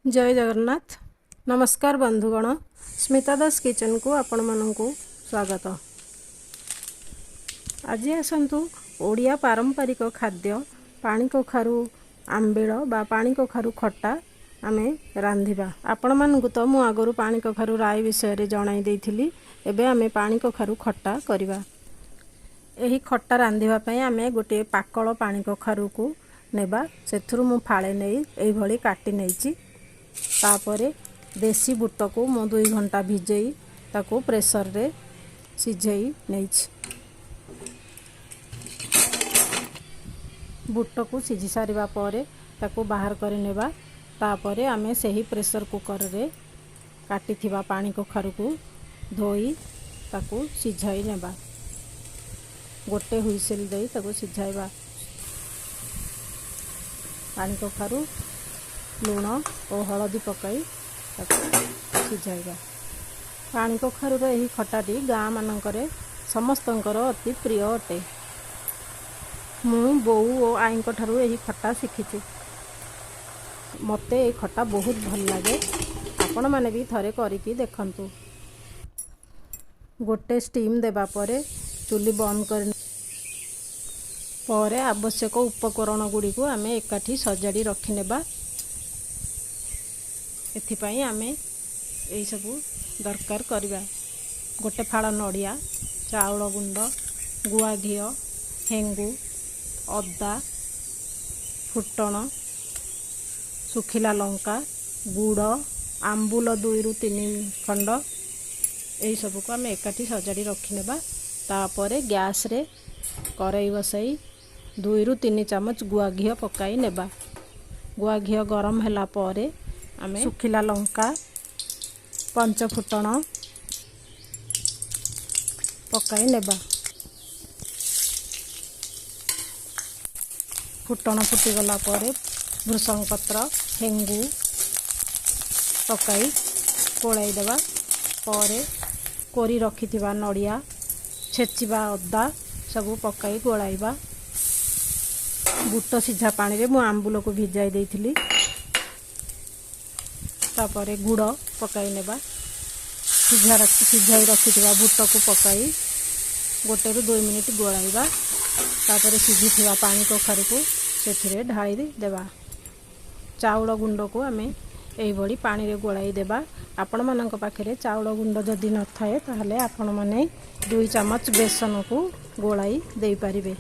जय जगन्नाथ। नमस्कार बंधुगण, स्मिता दास किचन को आपण मानकु स्वागत। आज आसतु ओडिया पारंपरिक खाद्य पानी कखारु आंबिल बा पानी कखारु खट्टा आमे रांधिबा। आपण मानकु तो मु आगरु पानी कखारु राई विषय रे जणाई देइथिली। एबे आमे पानी कखारु खट्टा करिबा। एही खट्टा रांधिबा पई आमे गोटे पाकळ पानी कखारु को नेबा। सेथुरु मु फाळे नेई एई भली काटी नेइची। तापरे देसी बुट को मु 2 घंटा भिजेई ताको प्रेशर रे सिझेई नेइछि। बुट को सिझी सारिबा परे ताको बाहर करे नेबा। तापरे आमे सेही प्रेशर कुकर रे काटी थिबा पानी कखारु को धोई ताको सिझाई नेबा। गोटे हुइसेल देई ताको सिझाइबा। पानी कखारु लूण और हलदी पकाई सिझाइबा। पानी कखारु यही खट्टाटी गाँ मानकरे समस्तंकर अति प्रिय अटे। मु बोऊ और आई ठारू यही खट्टा शिखी। मते ये खट्टा बहुत भल लगे। आपण माने भी थरे करिकी देखंतु। गोटे स्टीम देबा परे चुली बंद कर परे आवश्यक उपकरण गुडी को आमे एकाठी सजाड़ी रखि नेबा। एथिपाई आमे एई सबु दरकार करिबा। गोटे फाड़ नड़िया, चाउल गुंड, गुआ घी, हेंगु, अदा, फुटण, सुखिला लंका, गुड़, आंबुल 2 रु 3 खंड एई सबु को आमे एकाठी सजाड़ी रखि नेबा। तापरे गैस रे कड़ाई बसाई 2 रु 3 चामच गुआ घी पकाई नेबा। गुआ घी गरम होला परे आमे सुखिला लंका, 5 फुटण पकाई नेबा। फुटण फुटी गला परे भृषंग पत्र, हेंगु पकाई कोड़ाई देबा। परे कोरी रखिथिबा नड़िया, छेचिबा अदा सबू पकाई गोलाइबा। बुट सिझा पानी रे मु आंबुल को भिजाई देइथिली। तापरे गुड़ पकाई नेबा। सिझाई रखिथिबा बुट को पकाई 1 रु 2 मिनिट गोलाइबा। तापरे सिझिथिबा पानी कखारु को सेथिरे ढाई देबा। चाउल गुंड को आमे एई भली पानी रे गोलाई देबा। आपण मानक पाखरे चाउल गुंड जदि न थाए ताहले आपण माने 2 चामच बेसन को गोलाई देई पारिबे।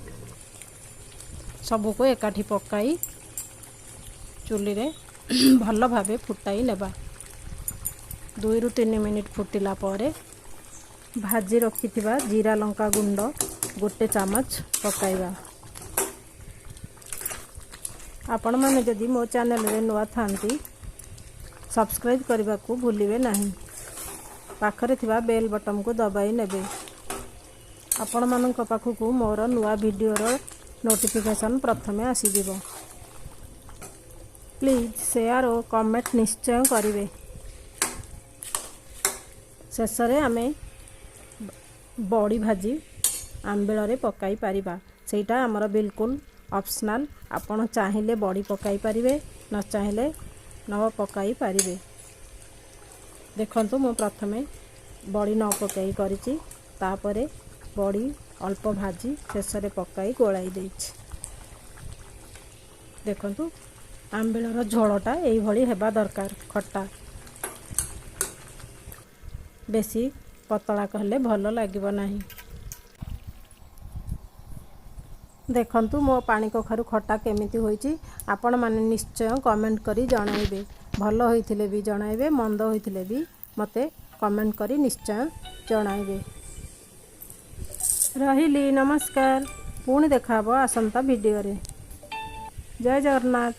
सबु को एकाठी पकाई चुली रे भल भावे फुटाई नेबा। 2 रु 3 मिनिट फुटिला परे भाजी रखिथिबा जीरा लंका गुंड 1 चामच पकाइबा। आपण माने जदि मो चैनल रे नवा थांती सब्सक्राइब करबा को भूलिबे नहीं। पाखरे थिबा बेल बटन को दबाई नेबे। आपण मानक पाखकु मोर नवा वीडियो रो नोटिफिकेशन प्रथमे आसी दिबो। प्लीज शेयर और कमेंट निश्चय करिवे। शेष रे आमे बड़ी भाजी आंबिल रे पकाई पारिबा। सेटा हमर बिल्कुल ऑप्शनल। आपण चाहिले बड़ी पकाई पारिबे, न चाहिले न पकाई पारिबे। देखंतु मु प्रथमे बड़ी न पकाई करिछि। तापरे बड़ी अल्प भाजी शेष रे पकाई गोलाई देछि। देखंतु आंबिलर झोलटा एई भली हेबा दरकार। खट्टा बेसी पतला कहले भल लागिबो नाही। देखंतु मो पानी कखारु खट्टा केमिति होईची। आपण माने निश्चय कमेंट करी जणाइबे। भल होइथिले भी जणाइबे, मंद होइथिले भी मते कमेंट करी निश्चय जणाइबे। रहिली नमस्कार। पुणी देखाबो आसंता वीडियो रे। जय जगन्नाथ।